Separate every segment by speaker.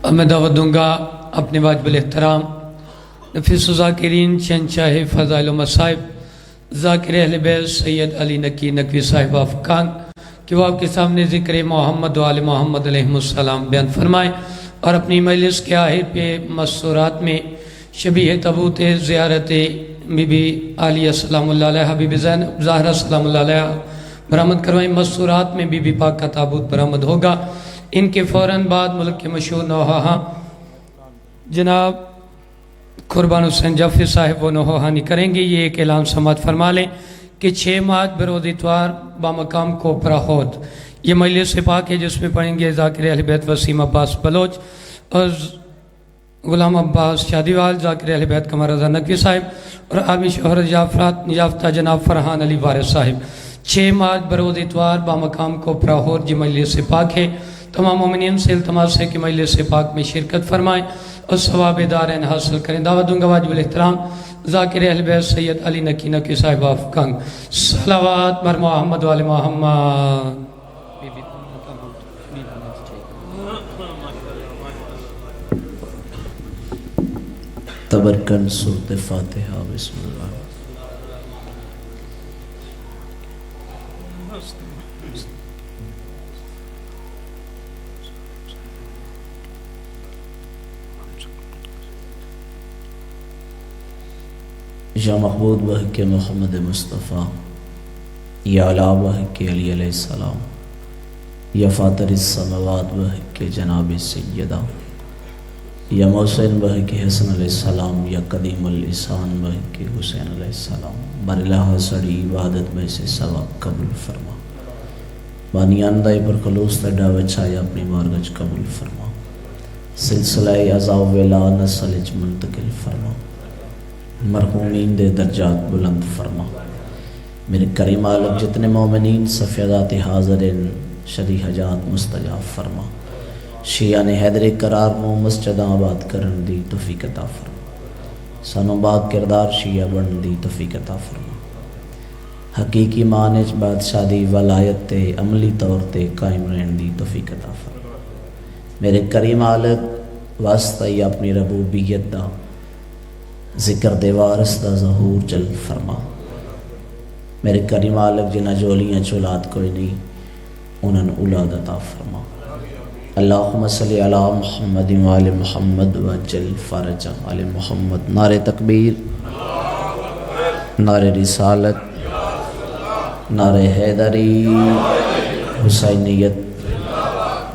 Speaker 1: اب میں دعوت دوں گا اپنے واجب الاحترام نفیس ذاکرین شہنشاہ فضائل و مصائب ذاکر اہل بیت سید علی نقی نقوی صاحب افکان کہ وہ آپ کے سامنے ذکر محمد و آل محمد علیہ السلام بیان فرمائیں اور اپنی مجلس کے آخر پہ مسورات میں شبیہ تبوت زیارت بی بی عالیہ سلام اللہ علیہ حبیب زینب زہرہ سلام اللہ علیہ برآمد کروائیں۔ مسورات میں بی بی پاک کا تابوت برآمد ہوگا۔ ان کے فوراً بعد ملک کے مشہور نوحہ جناب قربان حسین جعفری صاحب وہ نوحانی کریں گے۔ یہ ایک اعلان سماعت فرما لیں کہ 6 مارچ بروز اتوار بامقام کوپرا ہود یہ مجلس پاک ہے جس میں پڑھیں گے ذاکر اہل بیت وسیم عباس بلوچ اور غلام عباس شادیوال، ذاکر اہل بیت قمر رضا نقوی صاحب اور عالمی شہرت یافتہ جناب فرحان علی وارث صاحب۔ 6 مارچ بروز اتوار بامقام کوپرا ہود یہ مجلس پاک ہے۔ تمام مومنین سے التماس ہے کہ مجلس پاک میں شرکت فرمائیں اور ثواب دارین حاصل کریں۔ دعوت دوں گا واجب الاحترام ذاکر اہل بیت سید علی نقی نقوی صاحب افکان۔ صلوات بر محمد و آل محمد۔
Speaker 2: تبرکن سورۃ فاتحہ بسم اللہ۔ یا محبوب بحق محمد مصطفیٰ، یا علا بحق علی علیہ السلام، یا فاطر السماوات بحق جناب سیدہ، یا محسن بحق حسن علیہ السلام، یا قدیم الاسان بحق حسین علیہ السلام، برلہ سڑی عبادت میں سے ثواب قبول فرما، بانیان دائی پر خلوص تڈا وچھایا اپنی مارگج قبول فرما، سلسلہ عذاب ویلا نسلج منتقل فرما، مرحومین دے درجات بلند فرما۔ میرے کریم عالم جتنے مومنین صفیدات حاضرین شدی حجات مستجاب فرما، شیعان حیدر قرار نو مسجد آباد کرن دی توفیق عطا فرما، سانو باغ کردار شیعہ بن دی توفیق عطا فرما، حقیقی مانج بادشاہ دی ولایت تے عملی طور تے قائم رہن دی توفیق عطا فرما۔ میرے کریم عالم واسطہ ہی اپنی ربوبیت دا ذکر دے وارث دا ظہور جل فرما۔ میرے کریم عالم جنہ جولیاں چولاد کوئی نہیں انہاں اولاد عطا فرما۔ اللہم صلی علی محمد و آل محمد وجل فرج آل محمد۔ نعرہ تکبیر، نعرہ رسالت، نعرہ حیدری، حسینیت،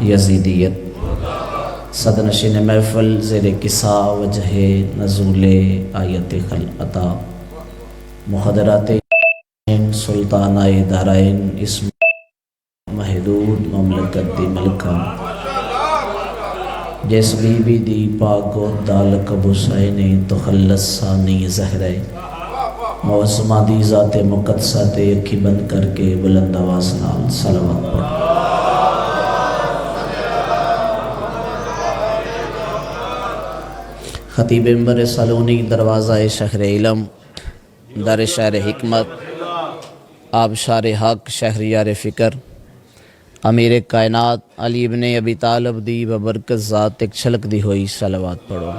Speaker 2: یزیدیت۔ صدنشین محفل زیر کسا وجہ نزول آیت خلعتا، محاضرات سلطانہ دارائن اسم محدود مملکت دی ملکہ، جس بی بی دی پاک گود دالک حسین تخلص ثانی زہرے، موسمہ دی ذات مقدسہ تے اکھی بند کر کے بلند آواز نال صلوات پڑھ۔ خطیب منبر سالونی، دروازہ شہر علم، در شہر حکمت، آبشار حق، شہریار فکر، امیر کائنات علی ابن ابی طالب دی ببرکت ذات ایک چھلک دی ہوئی صلوات پڑھو۔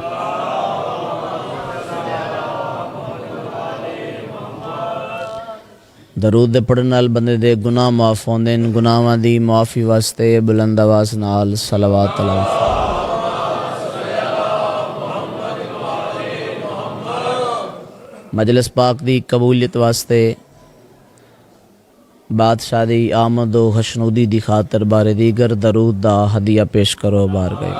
Speaker 2: درود پڑھن نال بندے دے گناہ معاف ہوندے، گناہاں دی معافی واسطے بلند آواز نال صلوات علیہ۔ مجلس پاک دی قبولیت واسطے بادشاہ دی آمد و خشنودی دی خاطر بارے دیگر درود دا ہدیہ پیش کرو بار گئے۔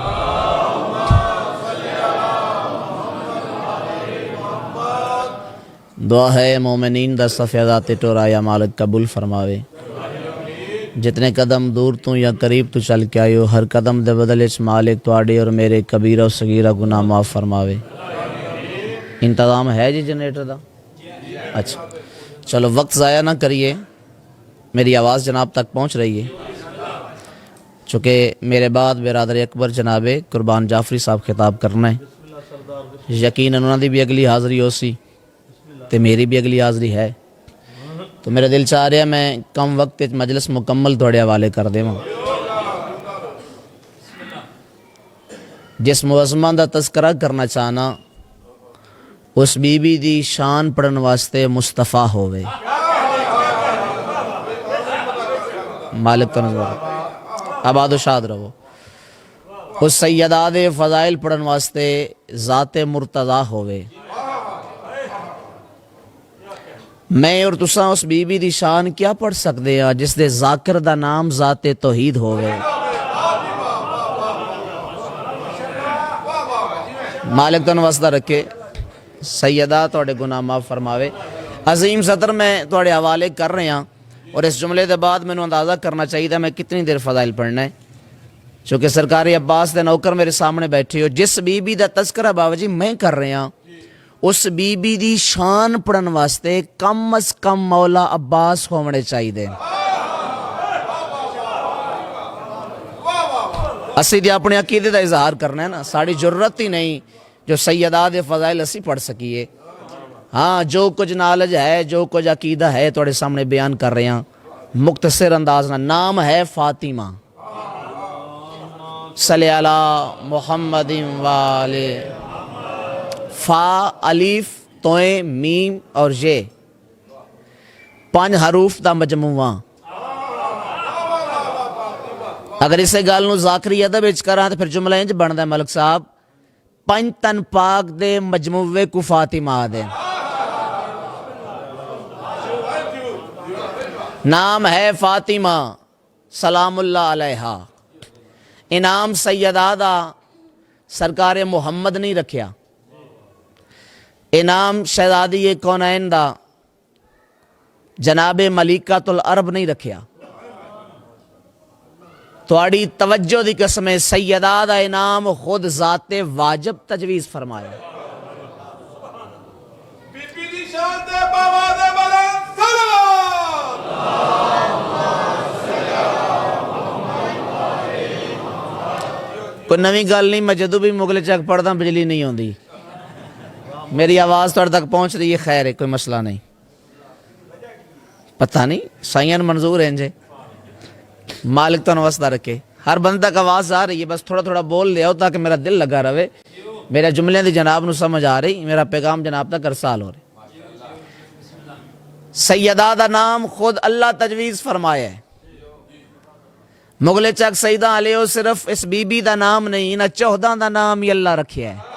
Speaker 2: دعا ہے مومنین دا صفیدات ٹورایا مالک قبول فرماوے، جتنے قدم دور تو یا قریب تو چل کے آئیو، ہر قدم دے بدلے چ مالک تواڈے اور میرے کبیرہ و صغیرہ گناہ معاف فرماوے۔ انتظام ہے جی جنریٹر دا؟ اچھا چلو وقت ضائع نہ کریے، میری آواز جناب تک پہنچ رہی ہے؟ چونکہ میرے بعد برادر اکبر جناب قربان جعفری صاحب خطاب کرنا ہے، یقیناً انہوں دی بھی اگلی حاضری ہو سی تے میری بھی اگلی حاضری ہے، تو میرا دل چاہ رہا ہے میں کم وقت مجلس مکمل توڑے حوالے کر دے۔ جس معظمہ دا تذکرہ کرنا چاہنا اس بی بی دی شان پڑھن واسطے مصطفیٰ ہوئے مالک تو نظر آباد و شاد رہو اس سیدہ دے فضائل پڑھن واسطے ذات مرتضی ہوئے میں اور تساں اس بی بی دی شان کیا پڑھ سکتے ہیں جس دے ذاکر دا نام ذات توحید ہوئے مالک تن واسطہ رکھے سیدہ توڑے گناہ معاف فرماوے عظیم صدر میں توڑے حوالے کر رہے ہیں اور اس جملے دے بعد میں نے اندازہ کرنا چاہیے تھا میں کتنی دیر فضائل پڑھنا ہے چونکہ سرکاری عباس دے نوکر میرے سامنے بیٹھے ہو جس بی بی دا تذکرہ بابا جی میں کر رہے ہیں اس بی بی دی شان پڑھن واسطے کم از کم مولا عباس ہونے چاہیے دے اسی دی اپنے عقیدے دا اظہار کرنا ہے نا ساڑی جرت ہی نہیں جو سیدہ دے فضائل اسی پڑھ سکیے ہاں جو کچھ نالج ہے جو کچھ عقیدہ ہے توڑے سامنے بیان کر رہے ہیں مختصر انداز نام ہے فاطمہ صلی علی محمد والے فا الف توئیں میم اور یہ 5 حروف دا مجموعہ اگر اسے گال نو ذاکری ادب وچ کراں تے پھر جملہ انج بندا ہے ملک صاحب 5 تن پاک دے مجموعے کو فاطمہ دے نام ہے فاطمہ سلام اللہ علیہا انعام سیدہ دا سرکار محمد نہیں رکھیا انعام شہزادی کونین دا جناب ملکۃ العرب نہیں رکھیا توڑی توجہ دی قسم سیدہ دا انعام خود ذات واجب تجویز فرمایا
Speaker 3: بی بی دی شان تے بابا دے بلند سلام
Speaker 2: کوئی نویں گل نہیں میں جدو بھی مغل چک پڑھتا بجلی نہیں ہوندی میری آواز توڑ تک پہنچ رہی ہے خیر ہے کوئی مسئلہ نہیں پتہ نہیں سائین منظور ہیں جے مالک تو نوستہ رکھے ہر بندہ کا آواز آ رہی ہے بس تھوڑا تھوڑا بول لیا ہو تاکہ میرا دل لگا رہے میرے جملے دی جناب نو سمجھ آ رہی میرا پیغام جناب تک ارسال ہو رہی سیدہ دا نام خود اللہ تجویز فرمایا ہے مغل چک سیدہ علیہ صرف اس بی بی دا نام نہیں نہ 14 دا نام ہی اللہ رکھیا ہے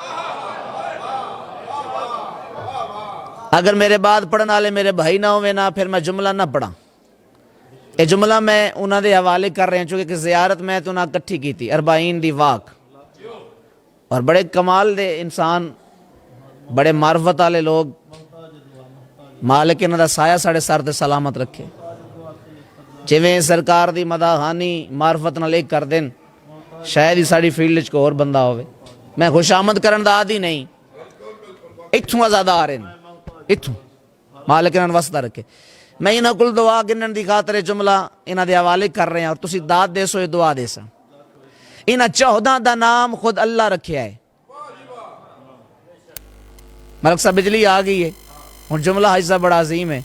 Speaker 2: اگر میرے بعد پڑھنے والے میرے بھائی نہ ہوئے نا پھر میں جملہ نہ پڑھا یہ جملہ میں انہوں دے حوالے کر رہے ہیں چونکہ کہ زیارت میں تو انہوں کٹھی کی تھی 40 دی واق اور بڑے کمال دے انسان بڑے معرفت والے لوگ مالک انہوں دا سایہ ساڑھے سر تے سلامت رکھے جویں سرکار دی مداحانی معرفت نہ لے کر دیں شاید ہی ساڑی فیلڈ کو اور بندہ ہوئے میں خوش آمد کرن دا آدھی نہیں اتھوں زیادہ آ رہے ہیں اتھوں مالک انہوں وسطہ رکھے میں انہوں کل دعا گنن دی خاطر جملہ انہوں دے حوالے کر رہے ہیں اور تسی داد دے سو یہ دعا دے سا انہوں 14 دا نام خود اللہ رکھیا ہے ملک صاحب بجلی آ گئی ہے اور جملہ حصہ بڑا عظیم ہے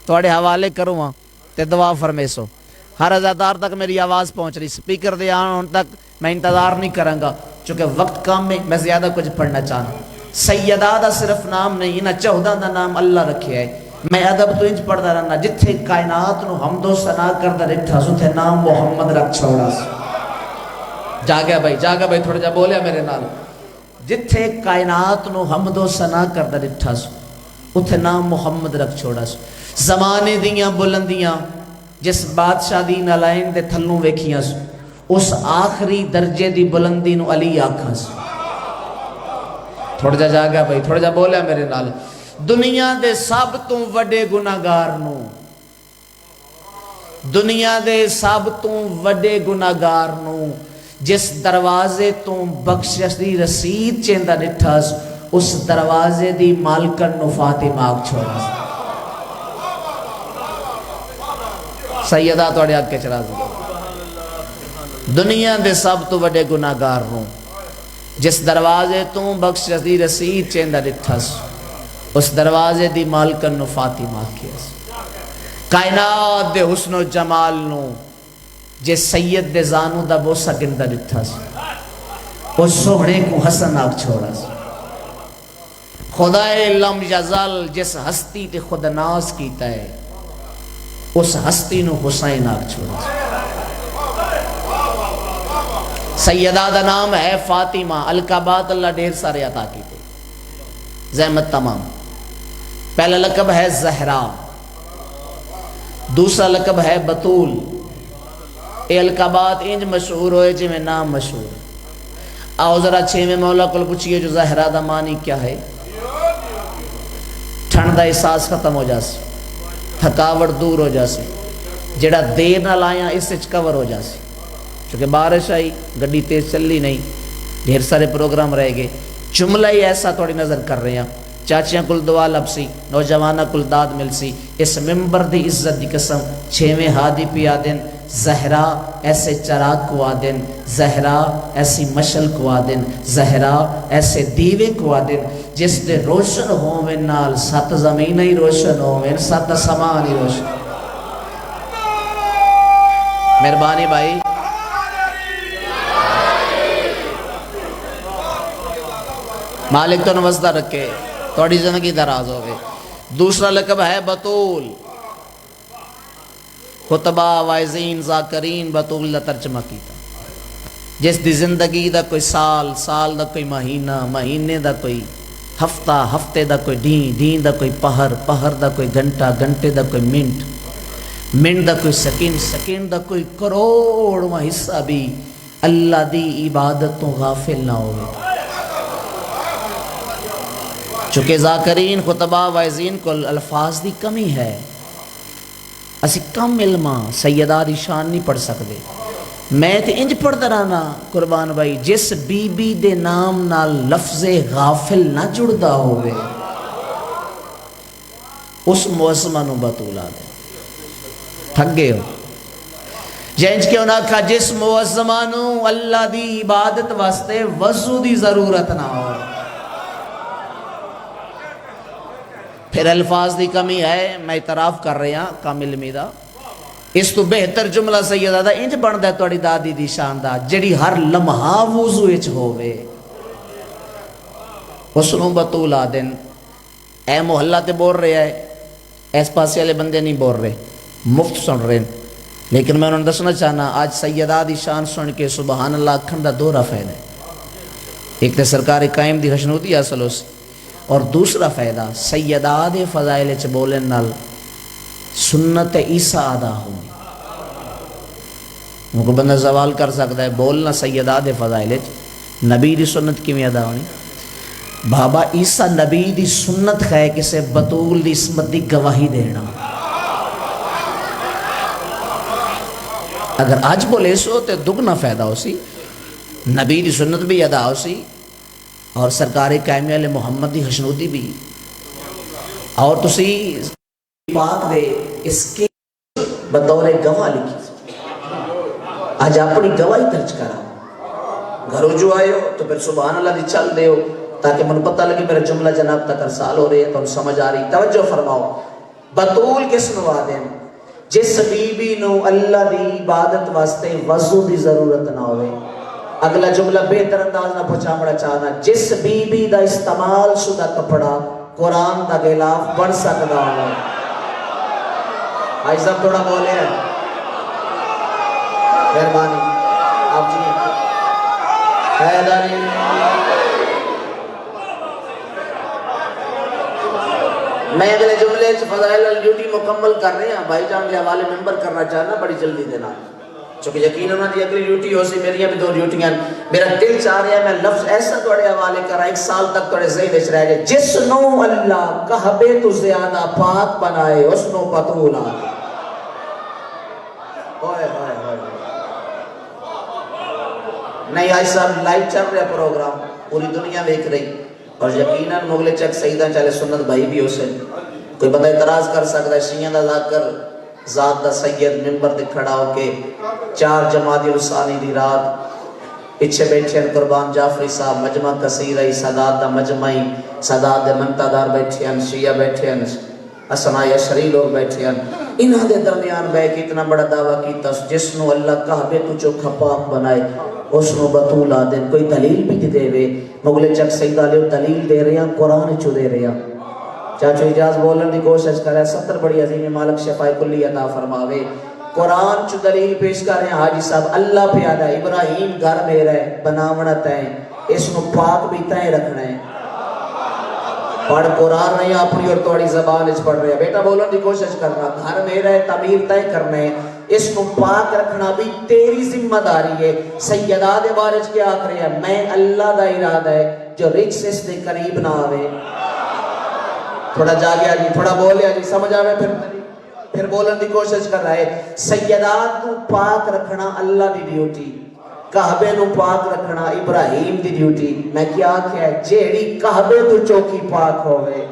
Speaker 2: توڑے حوالے کروں ہاں تے دعا فرمے سو ہر ازادار تک میری آواز پہنچ رہی سپیکر دے آن تک میں انتظار نہیں کروں گا چونکہ وقت کام میں زیادہ کچھ پڑھنا چاہنا سیدہ دا صرف نام نہیں انہوں 14 دا نام اللہ رکھیا ہے میں ادب تو انج پڑھتا رہنا جتھے کائنات نو حمد و ثنا کردا رٹھا سو تے نام محمد رکھ چھوڑا سو جاگیا بھائی تھوڑا جا بولیا میرے نال جتھے کائنات نو حمد و ثنا کردا رٹھا سو اتھے نام محمد رکھ چھوڑا سو زمانے دیاں بلندیاں جس بادشاہ دی نالائن دے تھلوں ویکھیاں سو اس آخری درجے دی بلندی نو علی آکھاں سو تھوڑا جا جاگیا بھائی تھوڑا جا بولیا میرے نال دنیا دے سب تو وڈے گناہگار نو دنیا دے سب تو وڈے گناہگار نو جس دروازے تو بخشش دی رسید چیندہ ڈٹھاس اس دروازے دی مالکن نو فاطمہ آگ چھوڑا سیدہ توڑے آگ کے چرا دے دنیا دے سب تو وڈے گناہگار نو جس دروازے تو بخشش دی رسید چیندہ ڈٹھاس اس دروازے دی مالکن نو فاطمہ کیس کائنات دے حسن و جمال نو جے سید دے زانو دا بوسا گندہ ڈٹھا سی اس سونے کو حسن آگ چھوڑا سی خدائے لم یزل جس ہستی تے خود ناز کیتا ہے اس ہستی نو حسین آگ چھوڑا سی سیدہ دا نام ہے فاطمہ القابات اللہ ڈھیر سارے عطا کیتے زحمت تمام پہلا لقب ہے زہرا دوسرا لقب ہے بطول اے القابات انج مشہور ہوئے جی میں نام مشہور ہے آؤ ذرا چھویں مولا کل پوچھئے جو زہرا دا معنی کیا ہے ٹھنڈ دا احساس ختم ہو جاسی تھکاوٹ دور ہو جاسی جڑا دیر نہ لائیاں اس سے کور ہو جاسی چونکہ بارش آئی گڈی تیز چلی نہیں ڈھیر سارے پروگرام رہ گئے جملہ ہی ایسا تھوڑی نظر کر رہے ہیں چاچیاں کل دعا لبسی نوجوانہ کل داد ملسی اس ممبر دی عزت دی قسم چھویں ہادی پیا دن زہرا ایسے چراغ کو آدن زہرا ایسی مشل کو آدن زہرا ایسے دیوے کو آدن جس دے روشن ہوویں نال سات زمین ہی روشن ہوویں سات سمان ہی روشن مہربانی بھائی مالک تو نوزدہ رکھے تھوڑی زندگی دراز ہوگئے دوسرا لقب ہے بطول خطبہ وائزین ذاکرین بطول دا ترجمہ کیتا جس دی زندگی دا کوئی سال سال دا کوئی مہینہ مہینے دا کوئی ہفتہ ہفتے دا کوئی دین دا کوئی پہر پہر دا کوئی گھنٹہ گھنٹے دا کوئی منٹ دا کوئی سکینڈ دا کوئی کروڑواں حصہ بھی اللہ دی عبادت تو غافل نہ ہوئے چونکہ ذاکرین خطبہ وائزین کو الفاظ دی کمی ہے اسی کم علمہ سیدہ دی شان نہیں پڑھ سکتے میں تے انج پڑھ درانا قربان بھائی جس بی بی دے نام نال لفظ غافل نہ جڑدا ہوئے اس موسمہ نو بطولا دے تھک گئے ہو جینج کے انہاں کہا جس موسمہ نو اللہ دی عبادت واسطے وضو دی ضرورت نہ ہو پھر الفاظ دی کمی ہے میں اعتراف کر رہے ہیں کامل میدا اس تو بہتر جملہ سیدہ دا انج بن دے توڑی دادی دی شاندہ جڑی ہر لمحہ وضو اچ ہوئے حسنوں بطول آدن اے محلہ تے بول رہے ہیں ایس پاسی والے بندے نہیں بول رہے مفت سن رہے ہیں لیکن میں انہوں نے دسنا چاہنا آج سیدہ دی شان سن کے سبحان اللہ کھنڈا دورہ فائدہ ہے ایک تے سرکار قائم دی خشنوتی حاصل ہو سی اور دوسرا فائدہ سیدہ دے فضائل چ بولن نال سنت عیسیٰ ادا ہوئی ان کو بندہ زوال کر سکتا ہے بولنا سیدہ دے فضائل چ نبی دی سنت کی میں ادا ہونی بابا عیسیٰ نبی دی سنت ہے کسے بطول دی اسمت دی گواہی دینا اگر آج بولے سو تے دگنا فائدہ ہو سی نبی دی سنت بھی ادا ہو سی اور سرکار قائمی علیہ محمد دی حشنودی بھی اور تسی پاک دے اس کے بطور گواہ لکھی آج اپنی گواہی درج کرا گھروں جو آئے ہو تو پھر سبحان اللہ دی چل دے ہو تاکہ من پتہ لگے میرا جملہ جناب تک ارسال ہو رہی ہے تو سمجھ آ رہی توجہ فرماؤ بطول کس نو آدم جس بی بی نو اللہ دی عبادت واسطے وضو دی ضرورت نہ ہوئے اگلا جملہ بہتر انداز نہ پہنچا بڑا چاہنا جس بی بی دا استعمال شدہ کپڑا قرآن دا غلاف بڑھ سکتا ہو آئی صاحب تھوڑا بولے ہیں مہربانی آپ جی حیداری میں اگلے جملے فضائل الڈیوٹی مکمل کر رہے ہیں بھائی جان کے حوالے ممبر کرنا چاہنا بڑی جلدی دینا چونکہ یقین ہونا دی اگلی ڈیوٹی ہو سی میری بھی دو ڈیوٹیاں میرا دل چاہ رہا ہے میں لفظ ایسا توڑے حوالے کر رہا ایک سال تک توڑے ذہن اچھ رہے گے جس نو اللہ کہبے تو زیادہ پاک بنائے اس نو بطولا نہیں آج صاحب لائیو چل رہا پروگرام پوری دنیا دیکھ رہی اور یقیناً مغل چک سیدہ چلے سنت بھائی بھی ہو سے کوئی بندہ اعتراض کر سکتا ہے شیعہ دا ذاکر ذات دا سید ممبر دے کھڑا ہو کے 4 جمادی الثانی دی رات پیچھے بیٹھے ہیں قربان جعفری صاحب مجمع کثیر ہے سادات دا مجمعی سادات دے منتدار بیٹھے ہیں شیعہ بیٹھے ہیں اسنا یشری لوگ بیٹھے ہیں انہاں دے درمیان بے کہ اتنا بڑا دعویٰ کیتا جس نو اللہ کعبے تو چوکھا پاک بنائے اس نو بطول آدن کوئی دلیل بھی دے وے مغل چک سیدہ لے دلیل دے رہے ہیں قرآن چو دے رہے ہیں چاچو اجاز بولن دی کوشش کر رہے ہیں 70 بڑی عظیم مالک شفاء کلی عطا فرماوے قرآن چو دلیل پیش کر رہے ہیں حاجی صاحب اللہ پیادہ ابراہیم گھر میرا ہے بناونا تائیں اس نو پاک بھی تائیں رکھنا ہے پڑھ قرآن نہیں اپنی اور توڑی زبان اچ پڑھ رہے ہیں بیٹا بولن دی کوشش کرنا گھر میرا ہے تعمیر تائیں کرنا ہے اس کو پاک رکھنا بھی تیری ذمہ داری ہے سیدہ دے بارے کیا آکھ رہے ہیں میں اللہ دا ارادہ ہے جو رجس اس دے قریب نہ آوے تھوڑا جا گیا جی تھوڑا بولیا جی سمجھ آوے پھر بولن دی کوشش کر رہا ہے سیدات کو پاک رکھنا اللہ دی ڈیوٹی کعبے نو پاک رکھنا ابراہیم دی ڈیوٹی میں کیا کیا ہے جیڑی کعبے تو چوکی پاک ہوئے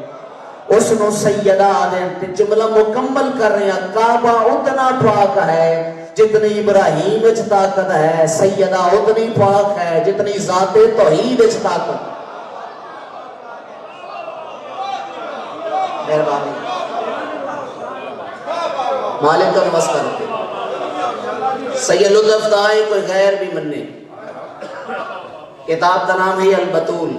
Speaker 2: اس نو سیدہ آدھیں تے جملہ مکمل کر رہے ہیں کعبہ اتنا پاک ہے جتنی ابراہیم اچھ طاقت ہے سیدہ اتنی پاک ہے جتنی ذات توحید اچھ طاقت مہربانی مالک کا نمس کرتے سید لطف دائیں کوئی غیر بھی مننے کتاب کا نام ہے البتول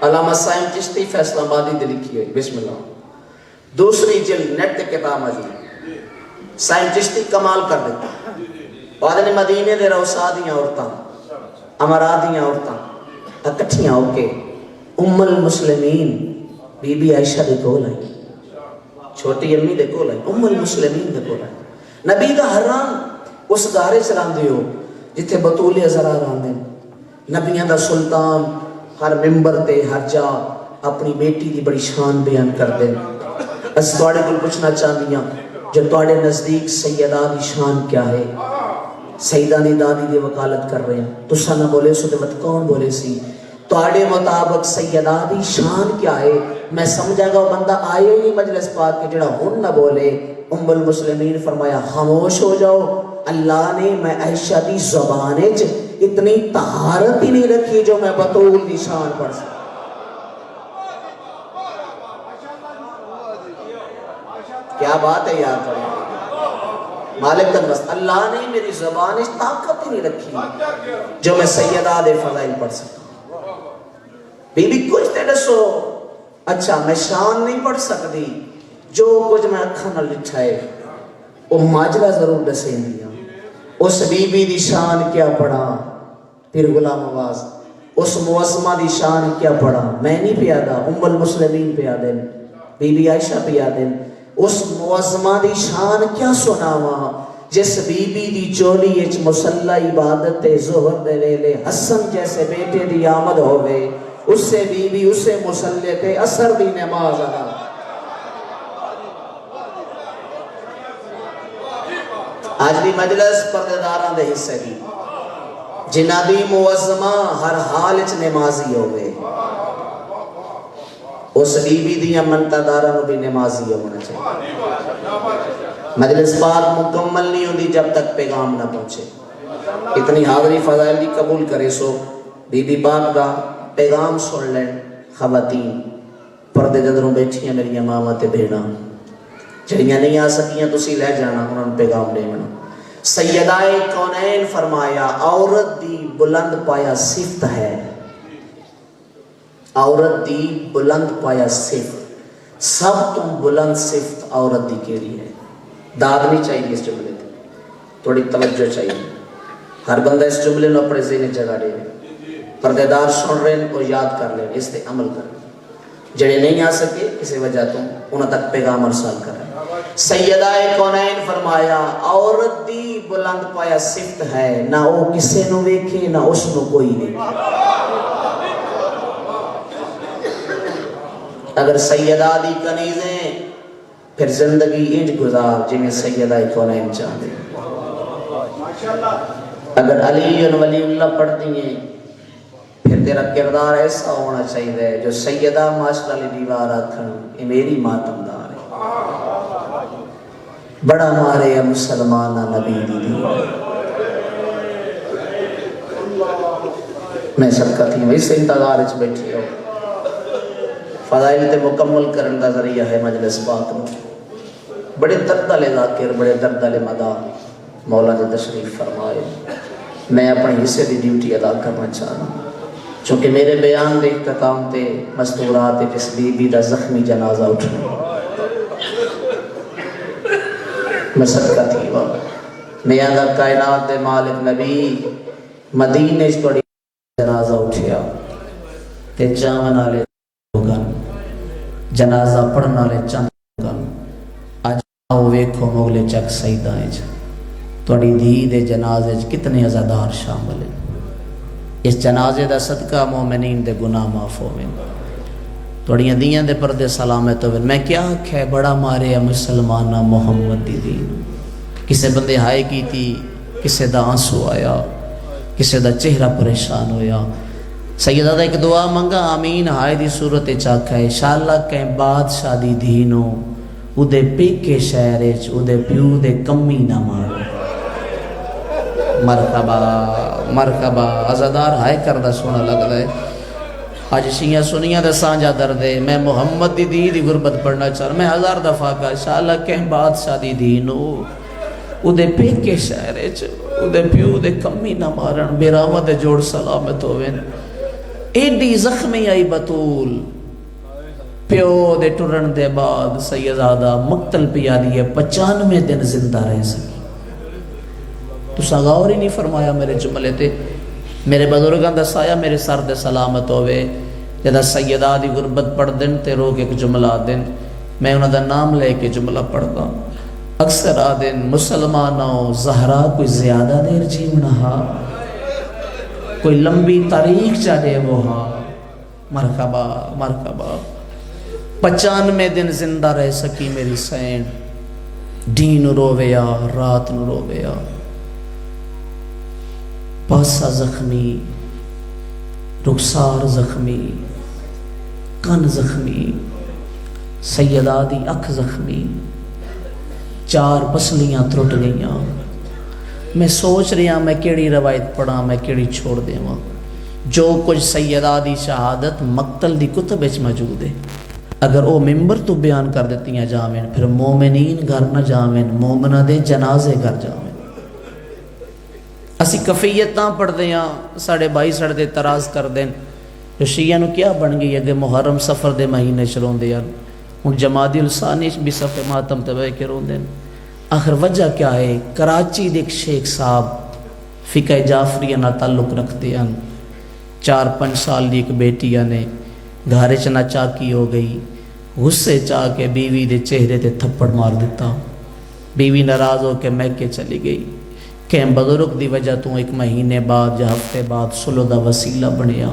Speaker 2: علامہ سائم چشتی فیصلہ آبادی دے لکھی ہوئی بسم اللہ دوسری جلد نیٹ تے کتاب مجید سائم چشتی کمال کر دیتا وعدن مدینے دے روسادیاں عورتاں امرادیاں عورتاں اکٹھیاں ہو کے المسلمین بی بی عائشہ دے کول آئی چھوٹی امی دے کول آئی المسلمین دے کول آئی نبی دا حرام اس گارے چلان دیو جتھے بطولی ازرار آندے نبیاں دا سلطان ہر ممبر تے ہر جا اپنی بیٹی دی بڑی شان بیان کر دیں اس توڑے کل پوچھنا چاہنیاں جو توڑے نزدیک سیدہ دی شان کیا ہے سیدہ دی دادی دی وکالت کر رہے ہیں تو سنہ بولے سو مت کون بولے سی توڑے مطابق سیدہ دی شان کیا ہے میں سمجھا گا وہ بندہ آئے ہی مجلس پاک کے جڑا ہن نہ بولے المسلمین فرمایا خاموش ہو جاؤ اللہ نے میں عائشہ دی زبانے اتنی طہارت ہی نہیں رکھی جو میں بطول دی شان پڑھ سکتا کیا بات ہے یاد کریں مالک تنوست اللہ نے میری زبان اس طاقت ہی نہیں رکھی جو میں سیدہ دے فضائل پڑھ سکتا بی بی کچھ تے دسو اچھا میں شان نہیں پڑھ سکتی جو کچھ میں اکھا نہ لٹھائے وہ ماجرہ ضرور دسیں دیا اس بی بی دی شان کیا پڑھا پھر غلام آواز اس موسمہ دی شان کیا پڑھا میں نہیں پیادا المسلمین پیادن بی بی عائشہ پیادن اس موسمہ دی شان کیا سناوا جس بی بی دی چولی اچ مسلح عبادت ظہر دے ویلے حسن جیسے بیٹے دی آمد ہوئے اس سے بی بی اس سے مسلح تے اثر دی نماز آنا آج بھی مجلس پردیداران دے حصے دی جنہ دی موزمہ ہر حال اچ نمازی ہوئے اس بی بی دیا منتداران بھی نمازی ہونا چاہیے مجلس پاک مکمل نہیں ہوندی جب تک پیغام نہ پہنچے اتنی حاضری فضائل دی قبول کرے سو بی بی پاک دا پیغام سن لیں خواتین پردے جدروں بیٹھی ہیں میری ماما تے بھیڑا جڑیاں نہیں آ سکیاں تسی لے جانا انہوں پیغام دے منا سیدہ کونین فرمایا عورت دی بلند پایا صفت ہے عورت دی بلند پایا صفت سب تم بلند صفت عورت دی کیڑی ہے داد نہیں چاہیے اس جملے تے تھوڑی توجہ چاہیے ہر بندہ اس جملے نو اپنے ذہن جگہ دے پردیدار سن رہے ہیں اور یاد کر لیں اس تے عمل کر جڑے نہیں آ سکے کسی وجہ تو انہوں تک پیغام ارسال کریں سیدہ کونین فرمایا عورت دی بلند پایا صفت ہے نہ وہ کسے نو ویکھے نہ اس نو کوئی ویکھے اگر سیدہ دی کنیزیں پھر زندگی انج گزار جنہیں سیدہ کونین چاہتے اگر علی ولی اللہ پڑھتی ہیں پھر تیرا کردار ایسا ہونا چاہیے جو سیدہ ماشاء اللہ دیوار آکھن یہ میری ماتم دار ہے بڑا مارے یا مسلمانہ نبی دی میں صدقہ تھی وہی سے انتظار اچھ بیٹھی ہو فضائل تے مکمل کرن دا ذریعہ ہے مجلس پاک میں بڑے دردل ذاکر بڑے دردل مدار مولا نے تشریف فرمائے میں اپنے حصے کی ڈیوٹی ادا کرنا چاہنا، چونکہ میرے بیان کے اختتام تے مستورات جس بی بی دا زخمی جنازہ اٹھنا میں صدقہ تھی وا میاں دا کائنات دے مالک نبی مدینے چھوڑی جنازہ اٹھیا تے چاون والے لوگن جنازہ پڑھن والے چند لوگن اج آؤ ویکھو مغلے چک سیداں وچ تہاڈی دھی دے جنازے وچ کتنے عزادار شامل ہیں۔ اس جنازے دا صدقہ مومنین دے گناہ معاف ہوویں، تہاڈیاں دیاں دے پردے سلامت ہوویں۔ میں کیا آکھیا بڑا ماریا مسلمانہ محمد دی دین، کسے بندے ہائے کیتی، کسے دا آنسو آیا، کسے دا چہرہ پریشان ہویا۔ سیدہ دا ایک دعا منگا آمین ہائے دی صورت چاکھا ہے انشاءاللہ کہیں بادشاہ دی دینو او دے پیکے شہرچ او دے پیو دے کمی نہ مارو۔ مرحبا مرحبا عزادار ہائے کردہ سونا لگ رہے آج شیعہ سنیاں دے سانجا دردے میں محمد دی دی غربت پڑھنا چاہ رہا میں ہزار دفعہ کہا انشاءاللہ کہیں بادشاہ دی دینو او دے پیکے شہرچ او دے پیو دے کمی نہ مارن بیرامت جوڑ سلامت ہوئے۔ ایڈی زخمی آئی بطول پیو دے ٹرن دے بعد سیدزادہ مقتل پیا دیئے 95 دن زندہ رہ سکی۔ تو غور ہی نہیں فرمایا میرے جملے تے میرے بزرگاں دا سایہ میرے سر دے سلامت ہوئے جدہ سیدہ دی غربت پڑھ دن تے روک ایک جملہ دن میں انہوں دا نام لے کے جملہ پڑھتا اکثر آدن مسلمانوں زہرا کوئی زیادہ دیر جیونا کوئی لمبی تاریخ چاہے وہ ہاں مرحبا مرحبا 95 دن زندہ رہ سکی میری سین دین رویا رات رویا پاسا زخمی رخسار زخمی کن زخمی سیدہ دی اکھ زخمی 4 پسلیاں ترٹ گئیاں میں سوچ رہا میں کیڑی روایت پڑھا میں کیڑی چھوڑ دے وہاں جو کچھ سیدہ دی شہادت مقتل دی کتب اچ موجود ہے اگر وہ ممبر تو بیان کر دیتی ہیں جاویں پھر مومنین گھر نہ جاویں مومنہ دے جنازے گھر جاویں اسی کفیتاں پڑھ دیاں ساڑھے بائی ساڑھے دے تراز کر دیں جو شیعہ نو کیا بن گئی اگر محرم سفر دے مہینے چلون دے ان جمادی الثانی بھی صفحے ماتم تباہ کے رون دیں آخر وجہ کیا ہے کراچی دے ایک شیخ صاحب فقہ جعفریہ نہ تعلق رکھتے ہیں 4-5 سال دی ایک بیٹیاں نے گھارے چنا چاکی ہو گئی غصے چاہ کے بیوی دے چہرے تے تھپڑ مار دیتا بیوی ناراض ہو کے میکے چلی گئی کہ بزرگ دی وجہ تو 1 مہینے بعد یا ہفتے بعد سلو دا وسیلہ بنیا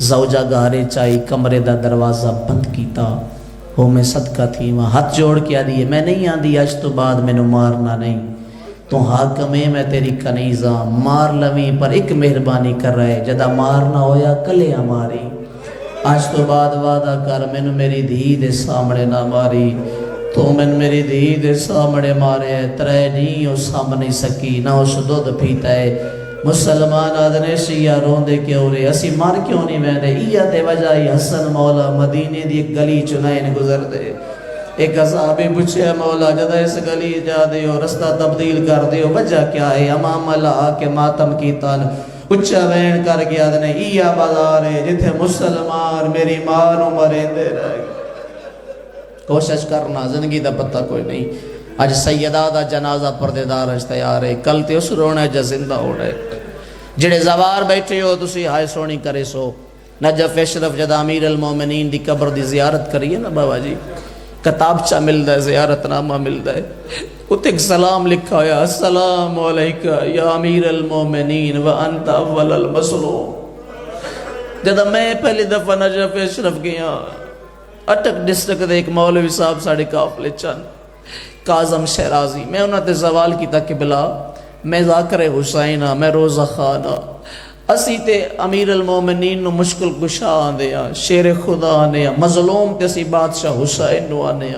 Speaker 2: زوجہ گھارے چاہی کمرے دا دروازہ بند کیتا وہ میں صدقہ تھی وہاں ہاتھ جوڑ کے آدھی میں نہیں آدھی آج تو بعد میں نو مارنا نہیں تو حاکم ہے میں تیری کنیزہ مار لویں پر ایک مہربانی کر رہے جدہ مارنا ہویا کلے ہماری آج تو بعد وعدہ کر میں میری دھی دے سامنے نہ ماری تو میں میری دھی دے سامنے مارے ترے نہیں ہو سامنے سکی نہ اس دودھ پیتا ہے مسلمان آدھنے شیعہ رون دے کے ہو رہے اسی مار کیوں نہیں میں نے ایہ دے وجہ حسن مولا مدینے دی ایک گلی چنائن گزر دے ایک صحابی پوچھے مولا جدہ اس گلی جا دے ہو رستہ تبدیل کر دے ہو وجہ کیا ہے امام اللہ کے ماتم کی تن اچھا وین کر گیا دنے ایہ بازار ہے جتھے مسلمان میری ماں مرین دے رہے کوشش کرنا زندگی دا پتہ کوئی نہیں آج سیدہ دا جنازہ پردیدار تیار ہے کل تے اس رونے جا زندہ ہو رہے جڑے زوار بیٹھے ہو تسی ہائے سونی کرے سو نجف اشرف جد امیر المومنین دی قبر دی زیارت کریے نا بابا جی کتابچہ مل دا ہے زیارت نامہ مل دا ہے اتنے ایک سلام لکھا ہویا السلام علیکہ یا امیر المومنین وانت اول المظلوم جد میں پہلی دفعہ نجف اشرف گیا اٹک ڈسٹرکٹ دے ایک مولوی صاحب ساڑھے قافلے چند کاظم شیرازی میں انہوں نے سوال کیتا کہ بلا میں ذاکر حسینہ میں روزہ خانہ اسی تے امیر المومنین نو مشکل کشا آنے شیر خدا آنے مظلوم کسی بادشاہ حسین نو آنے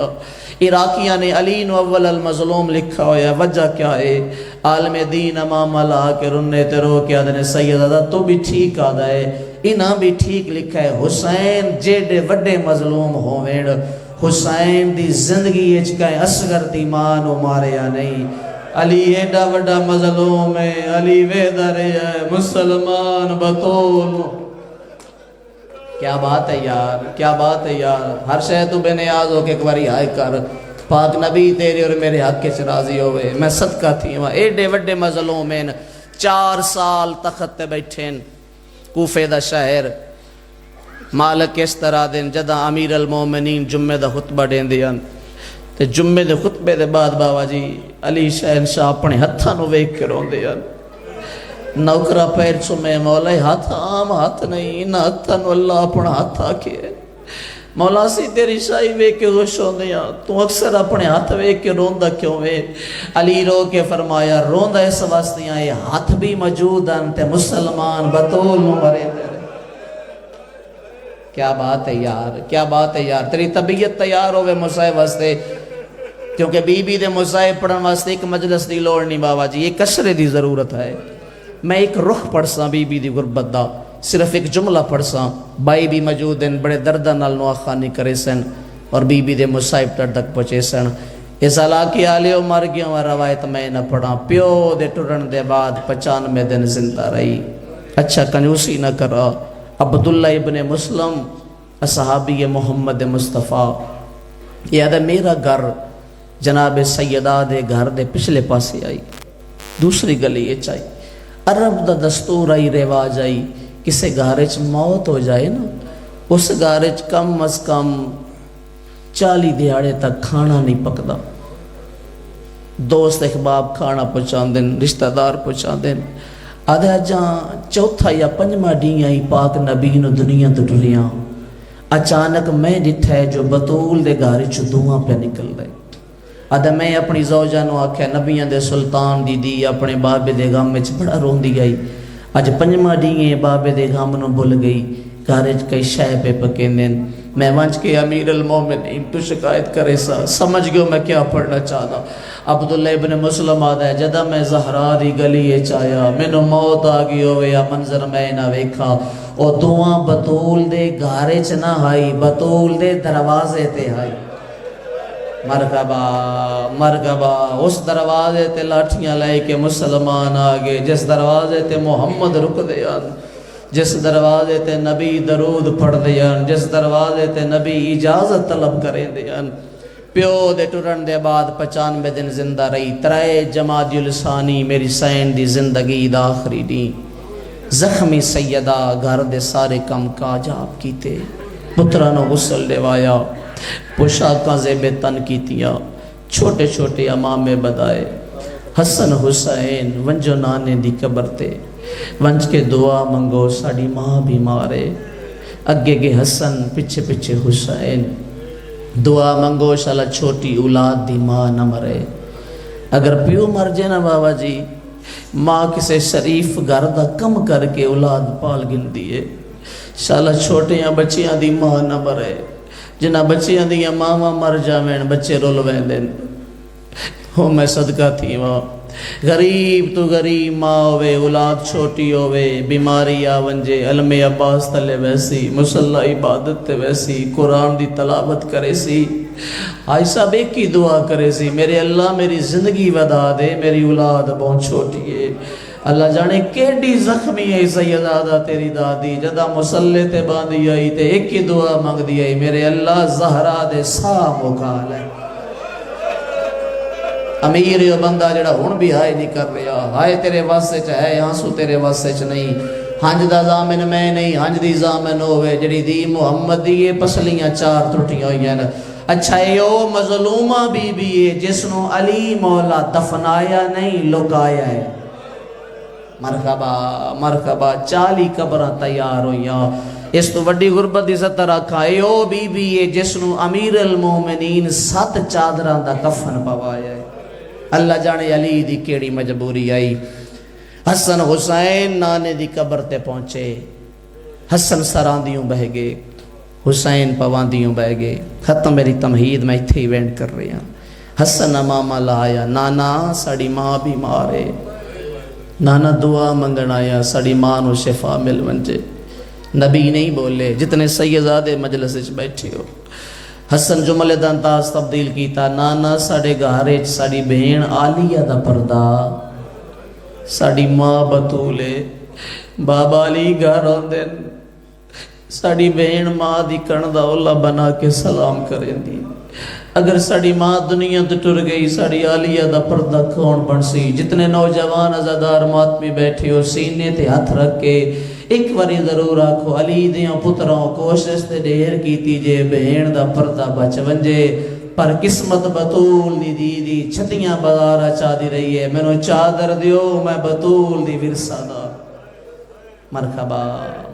Speaker 2: عراقیاں نے علی نو اول المظلوم لکھا ہویا وجہ کیا ہے عالم دین امام اللہ کے رننے تے رو کے آدھنے سیدہ تو بھی ٹھیک آدھا ہے انہاں بھی ٹھیک لکھا ہے حسین جیڑے وڈے مظلوم ہوئے حسین دی زندگی اچکائیں اصغر دی ماں نو مارے یا نہیں علی ایڈا وڈا مظلوم ہے، علی ویدہ رہا ہے مسلمان بطول۔ کیا بات ہے یار، کیا بات ہے یار، ہر شے تو بے نیاز ہو کے ایک باری آئے کر، پاک نبی تیرے اور میرے حق کے راضی ہوئے، میں صدقہ تھی وہاں۔ ایڈے وڈے مظلومین 4 سال تخت تے بیٹھیں، کوفے دا شہر، مالک اس طرح دن جدہ امیر المومنین جمعہ دا خطبہ دین دیاں، تے جمعے دے خطبے دے بعد بابا جی علی شہنشاہ اپنے ہتھاں نو ویکھ کے روندے دیاں، نوکرہ پیر چمے مولا ہاتھ عام ہاتھ نہیں، نہ ہتھاں نو اللہ اپنا ہاتھ آکے مولا سی تیری شاہی ویکھ کے خوش ہوندے ہیں، تو اکثر اپنے ہاتھ ویکھ کے روندہ کیوں وے؟ علی رو کے فرمایا روندہ اس واسطیاں یہ ہاتھ بھی موجود ہیں تے مسلمان بطول مرے دے۔ کیا بات ہے یار، کیا بات ہے یار، تیری طبیعت تیار ہوئے مصائب واسطے، کیونکہ بی بی دے مصائب پڑھن واسطے ایک مجلس دی لوڑ نہیں بابا جی، یہ کشرے دی ضرورت ہے۔ میں ایک رخ پڑھ ساں بی بی دی غربت دا، صرف ایک جملہ پڑھ ساں، بائی بھی موجود ہیں، بڑے دردہ نال نواخانی کرے سن اور بی بی دے مصائب ٹر تک پہنچے سن۔ اس علاقے آلیو مر گیا اور روایت میں نہ پڑھا، پیو دے ٹرن دے بعد 95 دن زندہ رہی۔ اچھا کنجوسی نہ کرا، عبداللہ ابن مسلم صحابی محمد مصطفیٰ، یہ آدھا میرا گھر جناب سیدہ دے گھر دے پچھلے پاسے آئی، دوسری گلی یہ چاہی، عرب دا دستور آئی رواج آئی، کسے گھارچ موت ہو جائے نا، اس گھارچ کم از کم 40 دیہاڑے تک کھانا نہیں پکدا، دوست احباب کھانا پہنچان دن، رشتہ دار پہنچان دن، آدھا جہاں چوتھا یا 5واں ڈیاں ہی پاک نبی نو دنیا تو ٹریاں، اچانک میں ڈٹھا ہے جو بطول دے گھارچ دعاں پہ نکل رہے، آدھا میں اپنی زوجہ نو آکھیا نبیاں دے سلطان دی دی اپنے بابے دے غم میں بڑا رون دی گئی، آج 5واں ڈیئے بابے دے غم نو بھول گئی، گھارج کئی شے پہ پکیندن، میں وانچ کے امیر المومنین تو شکایت کرے سا، سمجھ گئو میں کیا پڑھنا چاہتا۔ عبداللہ ابن مسلم آدھا ہے جدہ میں زہرا دی گلی چاہیا، میں نو موت آگی ہوئے یا منظر میں نہ ویکھا، او دعاں بطول دے گھارج نہ آئی، بطول دے دروازے تے آئی۔ مرکبہ مرکبہ، اس دروازے تے لاٹھیاں لائے کے مسلمان آگے، جس دروازے تے محمد رک دیاں، جس دروازے تے نبی درود پڑھ دیاں، جس دروازے تے نبی اجازت طلب کریں دیاں، پیو دے ٹرن دے بعد 95 دن زندہ رہی، 3 جمادی الثانی میری سین دی زندگی دا آخری دی، زخمی سیدہ گھر دے سارے کم کاج آپ کیتے، پترانو غسل دیوایا، پوشاکاں زیب تن کیتیاں، چھوٹے چھوٹے امام بدائے، حسن حسین ونجو نانے دی قبر تے، ونج کے دعا منگو ساڑی ماں بھی مارے، اگے گے حسن پچھے پچھے حسین، دعا منگو شالا چھوٹی اولاد دی ماں نہ مرے، اگر پیو مر جے نا بابا جی، ماں کسے شریف گھر دا کم کر کے اولاد پال گن دیئے، شالا چھوٹیاں بچیاں دی ماں نہ مرے، جنہ بچیاں دی ماں مر جاویں بچے رول ویندن، ہو میں صدقہ تھی ماں، غریب تو غریب ماں ہوئے، اولاد چھوٹی ہوئے، بیماری آونجے، علم عباس تلے ویسی، مسلح عبادت تے ویسی، قرآن دی تلاوت کرے سی، آئی صاحب ایک کی دعا کرے سی، میرے اللہ میری زندگی ودا دے، میری اولاد بہت چھوٹی ہے، اللہ جانے کیڑی زخمی ہے سیدادہ تیری دادی، جدہ مسلح تے باندھی آئی تے ایک کی دعا مانگ دی آئی، میرے اللہ زہرہ دے سا مکال ہے، امیر یہ بندہ جڑا ہون بھی ہائے نہیں کر رہا، ہائے تیرے واسے چاہے یہاں سو تیرے واسے چاہ نہیں، ہنج دا زامن میں نہیں، ہنج دی زامن ہوئے، جڑی دی محمد دی یہ پسلیاں 4 ترٹیاں ہوئی ہیں، اچھا یو مظلومہ بی بی ہے جس نو علی مولا دفنایا نہیں لکایا ہے، مرحبا مرحبا، 40 قبرہ تیار ہوئیاں، اس تو وڈی غربت دی ستر رکھا، یو بی بی ہے جس نو امیر المومنین 7 چادران دا کفن پوایا ہے، اللہ جانے علی دی کیڑی مجبوری آئی، حسن حسین نانے دی قبر تے پہنچے، حسن سراندیوں بہ گئے، حسین پواندیوں بہ گئے، ختم میری تمہید میں اتھے ایونٹ کر رہے ہیں، حسن امامہ لایا، نانا ساڑی ماں بھی مارے، نانا دعا منگن آیا، ساڑی ماں نو شفا مل ونجے، نبی نہیں بولے، جتنے سیدادے مجلس بیٹھے ہو، حسن جملے دا انداز تبدیل کیتا، نانا ساڑے گھارے ساڑی بہن آلیہ دا پردہ، ساڑی ماں بطولے بابا علی گھر آندن، ساڑی بہن ماں دی کندہ اللہ بنا کے سلام کریں دی۔ اگر ساڑی ماں دنیا تو ٹر گئی، ساڑی آلیہ دا پردہ کون بن سی؟ جتنے نوجوان ازادار ماتمی بیٹھے ہو سینے تے ہاتھ رکھ کے ایک واری ضرور آکھو علی دیاں پتراں کوشش تے ڈھیر کیتی جے بہن دا پردہ بچ ونجے، پر قسمت بطول دی دی چھتیاں بازارہ چاہ دی رہی ہے، میں چادر دیو میں بطول دی ورثہ دا۔ مرحبا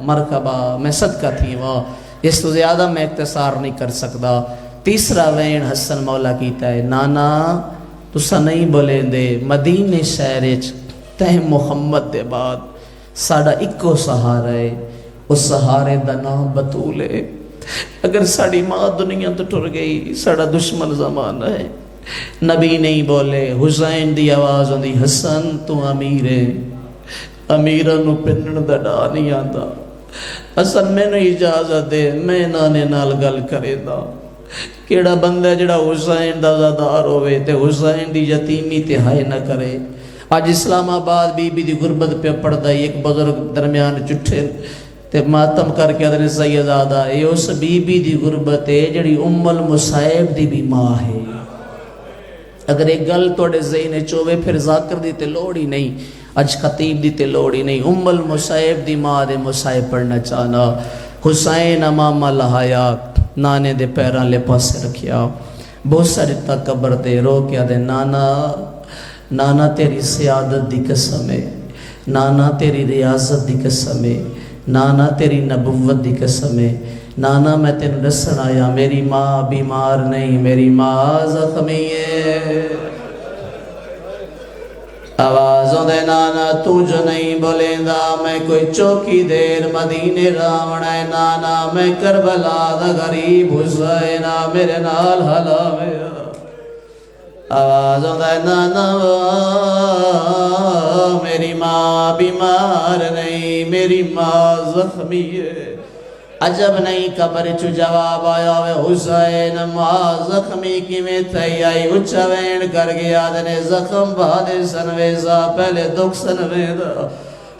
Speaker 2: مرحبا، میں صدقہ تھی وہاں، اس تو زیادہ میں اختصار نہیں کر سکتا۔ تیسرا وین حسن مولا کیتا ہے، نانا تسا نہیں بولیں دے مدینے شہرچ تہ محمد دے بعد ساڑا اکو سہارا ہے، اس سہارے دا نام بطول ہے۔ اگر ساڑی ماں دنیا تو ٹر گئی، ساڑا دشمن زمانہ ہے، نبی نہیں بولے، حسین دی آواز ہوندی حسن تو امیر ہے، امیرانو پنن دا ڈا نہیں آندا، حسن میں نے اجازت دے میں نانے نال گل کرے دا۔ کیڑا بندہ جڑا حسین دا زادار ہوئے تے حسین دی یتیمی تے ہائے نہ کرے۔ آج اسلام آباد بی بی دی غربت پہ پڑھ دا، ایک بزرگ درمیان چٹھے تے ماتم کر کے ادھر سیدادہ، اے اس بی بی دی غربت ہے جڑی ام المصائب دی بھی ماں ہے۔ اگر ایک گل توڑے ذہن چوے پھر ذاکر دی تے لوڑی نہیں، اج خطیب دی تے لوڑی نہیں، ام المصائب دی ماں دے مصائب پڑھنا چاہنا۔ حسین امامہ لہایا، نانے دے پیران لے پاسے رکھیا، بہت سارے تک قبر دے رو کیا دے، نانا نانا تیری سیادت دی قسم ہے، نانا تیری ریاضت دی قسم ہے، نانا تیری نبوت دی قسم ہے، نانا میں تینوں دسن آیا میری ماں بیمار نہیں، میری ماں زخمی ہے۔ آوازوں دے نانا تو جو نہیں بولیں دا، میں کوئی چوکی دیر مدینے راونا ہے، نانا میں کربلا دا غریب حسینہ میرے نال حلا میں۔ آوازوں دے نانا میری ماں بیمار نہیں، میری ماں زخمی ہے۔ عجب نہیں قبر چو جواب آیا وے حسین ماں زخمی کی میں تھی آئی، اچھا وین کر گیا دنے زخم بادے سنویزا پہلے دکھ سنویدہ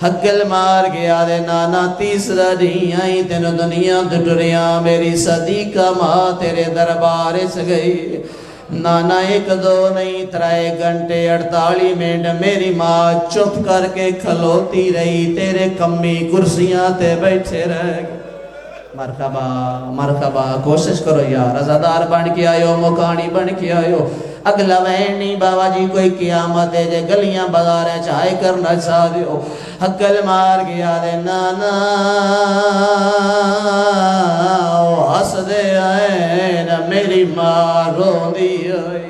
Speaker 2: حقل مار گیا دے، نانا تیسرا نہیں آئی تین دنیا دٹریاں، میری صدیقہ ماں تیرے دربار سے گئی، نانا ایک دو نہیں 3 گھنٹے 48 منٹ میری ماں چپ کر کے کھلوتی رہی، تیرے کمی کرسیاں تے بیٹھے رہ گئے۔ مرحبا مرحبا، کوشش کرو یار، ازادار بن کے آئیو، مکانی بن کے آئیو، اگلا وین نہیں بابا جی کوئی قیامت ہے جے گلیاں بازاریں چاہے کرنا چاہ دیو، حقل مار گیا دے نانا ہس دے آئے نا میری ماں رو دی آئی۔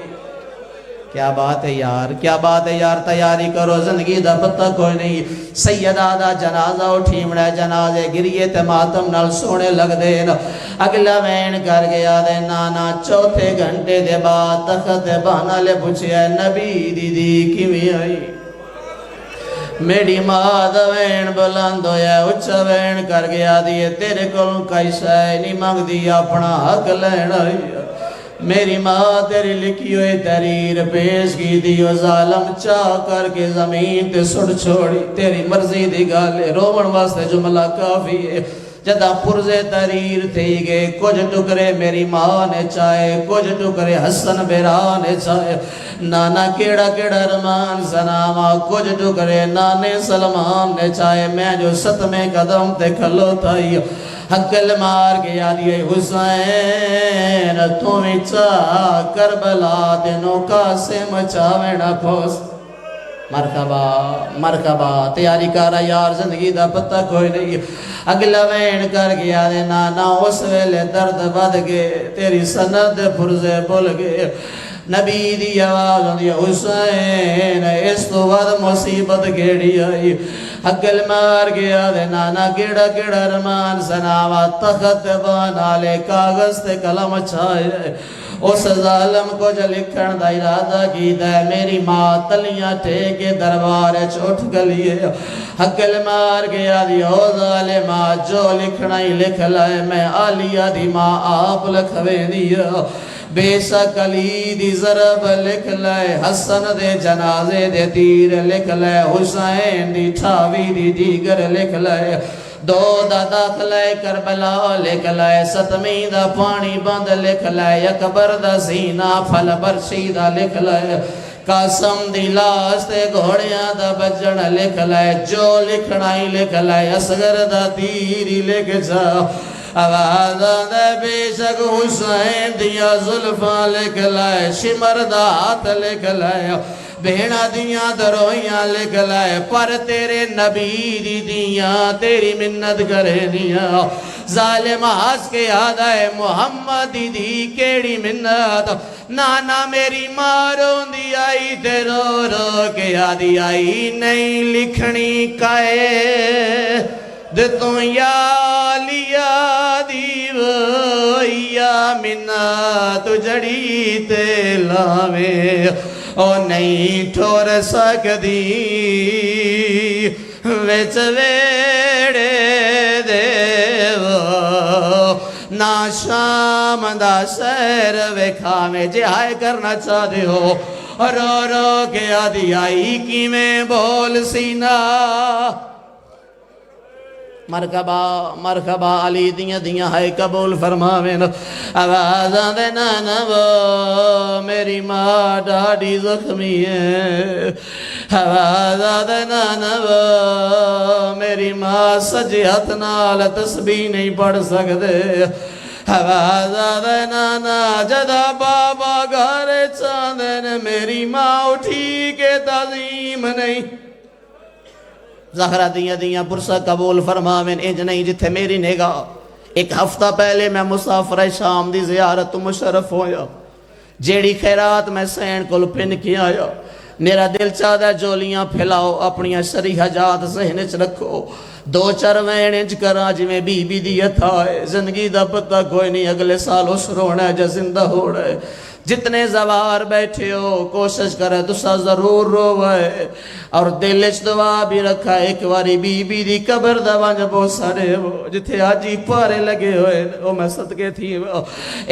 Speaker 2: کیا بات ہے یار، کیا بات ہے یار، تیاری کرو زندگی دا پتہ کوئی نہیں۔ سیدہ دا جنازہ اٹھی مڑا، جنازے گریے تے ماتم نال سونے لگ دے نا، اگلا وین کر گیا دے نانا 4 گھنٹے دے بعد تخت بہانا لے پوچھے نبی دی کیویں آئی، میری ماں دا وین بلند ہویا، اچھا وین کر گیا دیئے تیرے کلوں کیسا ہے نہیں مانگ دی اپنا حق لین آئی، میری ماں تیری لکھی ہوئی تحریر پیش کی دیو، ظالم چاہ کر کے زمین تے سڑ چھوڑی، تیری مرضی دی گالے رومن واسطے جملہ کافی ہے، جدہ پرزے تحریر تھی گئے، کچھ ٹکرے میری ماں نے چاہے، کچھ ٹکرے حسن بیرا نے چاہے، نانا کیڑا کیڑا رمان سناما، کچھ ٹکرے نانے سلمان نے چاہے، میں جو 7ویں قدم تے کھلو تھائی، حقل مار گیا دیئے حسین تمہیں چاہ کربلا دنوں کا سے مچاوینا پھوس۔ مرحبا مرحبا، تیاری کارا یار، زندگی دا پتہ کوئی نہیں، اگلا وین کر گیا دے نانا اس ویلے درد بد گئے، تیری سند پرزے بول گئے، نبی دی آواز ہوندی حسین اس تو بعد مصیبت گیڑی آئی، حقل مار گیا دے نانا کیڑا رمان سناوا، تخت بانا لے کاغذ تے قلم چھائے، اس ظالم کو جو لکھن دا ارادہ کیتا ہے میری ماں تلیاں ٹھیکے دربار اٹھ گلیے حقل مار کے آدھی او ظالمہ جو لکھنا ہی لکھ لائے میں عالیہ دی ماں آپ لکھوے دیا بے شک علی دی ضرب لکھ لائے حسن دے جنازے دے تیر لکھ لائے حسین دی ٹھاوی دی دیگر لکھ لائے دو دا داخلہ کربلا لکھ لائے ستمی دا پانی بند لکھ لائے اکبر دا سینہ پھل برشی دا لکھ لائے قاسم دی لاس تے گھوڑیاں دا بجن لکھ لائے جو لکھنا ہی لکھ لائے اصغر دا تیری لکھ جا آوازاں دے بے شک حسین دیا ظلفاں لکھ لائے شمر دا ہاتھ لکھ لائے بہنا دیاں درویاں لکھ لائے پر تیرے نبی دی دیاں تیری منت کرے دیاں ظالم ہس کے آدھائے محمد دی کیڑی منت نانا میری ماروں دی آئی تے رو رو کے آدھی آئی نہیں لکھنی کائے دتوں یا لیا دیو یا منت جڑی تے لاوے او نہیں ٹھور سکدی وچ ویڑے دیو نا شام دا سیر ویکھا میں جے ہائے کرنا چاہتے ہو رو رو کے آدھی آئی کی میں بول سینا مرحبا مرحبا علی دیاں دیاں ہائے قبول فرماوین آوازاں دے نانا وہ میری ماں ڈاڑی زخمی ہے آوازاں دے نانا وہ میری ماں سجے ہاتھ نال تسبیح نہیں پڑھ سکتے آوازاں دے نانا جدا بابا گھر چاندن میری ماں اٹھی کے تعظیم نہیں زہرہ دیاں دیاں پرسہ قبول فرماوین انج نہیں جتھے میری نگاہ ایک ہفتہ پہلے میں مسافر شام دی زیارت مشرف ہویا جیڑی خیرات میں سین کل پن کی آیا میرا دل چاہتا جولیاں پھیلاؤ اپنی شرعی حاجات ذہنچ رکھو دو چروین انج کرا جی میں بی بی دیت آئے زندگی دا پتہ کوئی نہیں اگلے سال اس رونا ہے جا زندہ ہو رہے جتنے زوار بیٹھے ہو کوشش کرے تسا ضرور روئے اور دلچ دعا بھی رکھا ایک واری بی بی دی قبر دوان جب وہ سڑے ہو جتھے آجی پارے لگے ہوئے وہ میں صدقے تھی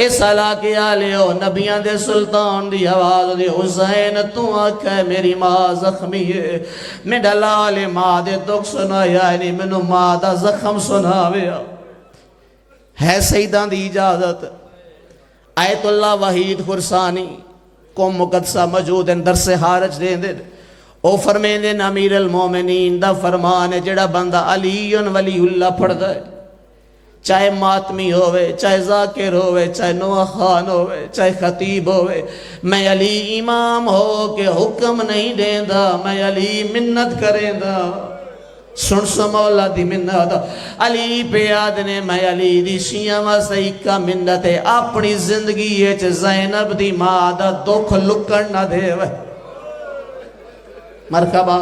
Speaker 2: اس علاقے آلے ہو نبیان دے سلطان دی آواز دی حسین تو آکھے میری ماں زخمی ہے میں ڈلالے ماں دے دکھ سنایا یعنی منو ماں دا زخم سناویا ہے سیدان دی اجازت آیت اللہ وحید خرسانی قوم مقدسہ موجود ہیں درس حارج دیں دیں او فرمین دیں امیر المومنین دا فرمان ہے جڑا بندہ علی ولی اللہ پڑھ دائے چاہے ماتمی ہوئے چاہے ذاکر ہوئے چاہے نوح خان ہوئے چاہے خطیب ہوئے میں علی امام ہو کے حکم نہیں دیں دا میں علی منت کریں دا سن سو مولا دی منت علی پہ آدھنے میں علی دی شیعہ واسطے کا منت ہے اپنی زندگی ہے چھ زینب دی مادہ دکھ لکڑ نہ دے وے مرحبا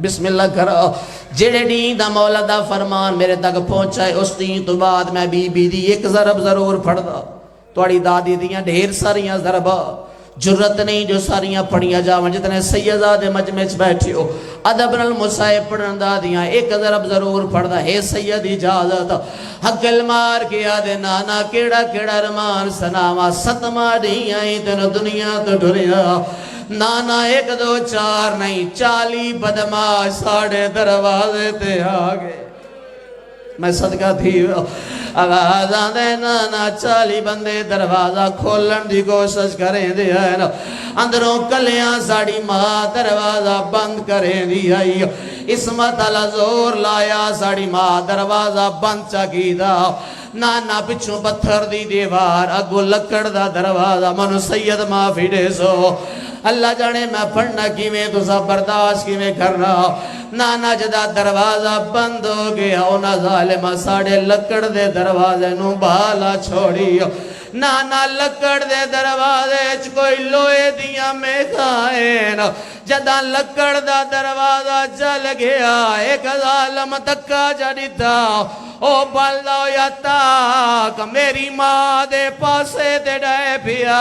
Speaker 2: بسم اللہ کرو جڑے دین دا مولا دا فرمان میرے تک پہنچائے اس دین تو بعد میں بی بی دی ایک ضرب ضرور پڑھ دا توڑی دادی دیاں ڈھیر ساریاں ضربہ جرت نہیں جو ساریاں پڑھیاں جاؤں جتنے سیداد مجمع بیٹھے ہو ادب المصائب پڑھن دا دیاں ایک ضرب ضرور پڑھ دا ہے سید اجازت حقل مار کے آدھے نانا کیڑا کیڑا رمان سناما ستما دیاں تینو دنیا تو ڈھریا نانا ایک دو چار نہیں 40 بدماش ساڑھے دروازے تے آگے میں صدقہ تھی آوازاں دے نانا 40 بندے دروازہ کھولن دی کوشش کریں دے آئے اندروں کلیاں ساڑی ماں دروازہ بند کریں دی آئی اسمت اللہ زور لایا ساڑی ماں دروازہ بند چاکی دا نانا پچھوں پتھر دی دیوار اگو لکڑ دا دروازہ منو سید معافی دے سو اللہ جانے میں پڑھنا کی میں تو سا برداشت کی میں کرنا نانا جدا دروازہ بند ہو گیا اونا ظالمہ ساڑے لکڑ دے دروازے نو بالا چھوڑی
Speaker 4: نانا لکڑ دے دروازے کوئی لوہے دیاں میخائیں جداں لکڑ دا دروازہ چل گیا ایک ظالم تکا جڑیتا او بالدہ یا تاک میری ماں دے پاسے دے ڈائے پیا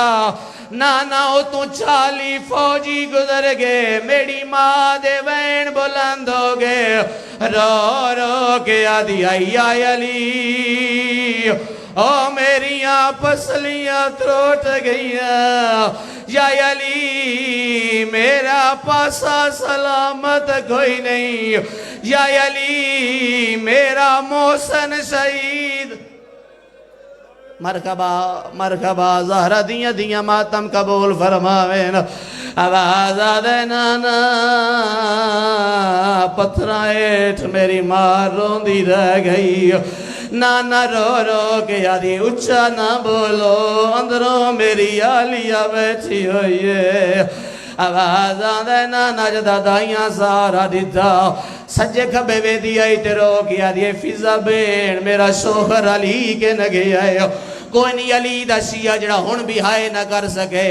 Speaker 4: نانا او تو 40 فوجی گزر گئے میری ماں دے وین بلند ہو گئے رو رو کے آدھی آئی آئی علی او میریاں پسلیاں تروٹ گئیاں یا علی میرا پاسا سلامت کوئی نہیں یا علی میرا محسن شہید مرحبا مرحبا زہرہ دیاں دیاں ماتم قبول فرماوین آواز آدھے نانا پتھرائیٹ میری ماں روندی رہ گئی نانا رو رو کے آدھی اچھا نہ بولو اندروں میری آلیہ بیٹھی ہوئی ہے آواز آدھے نانا جدہ دائیاں سارا دیتا سجے کھبے وے دیا ایترو کیا دیئے فضا بین میرا شوہر علی کے نگے آئے کوئی نہیں علی دا شیعہ جڑا ہون بھی ہائے نہ کر سکے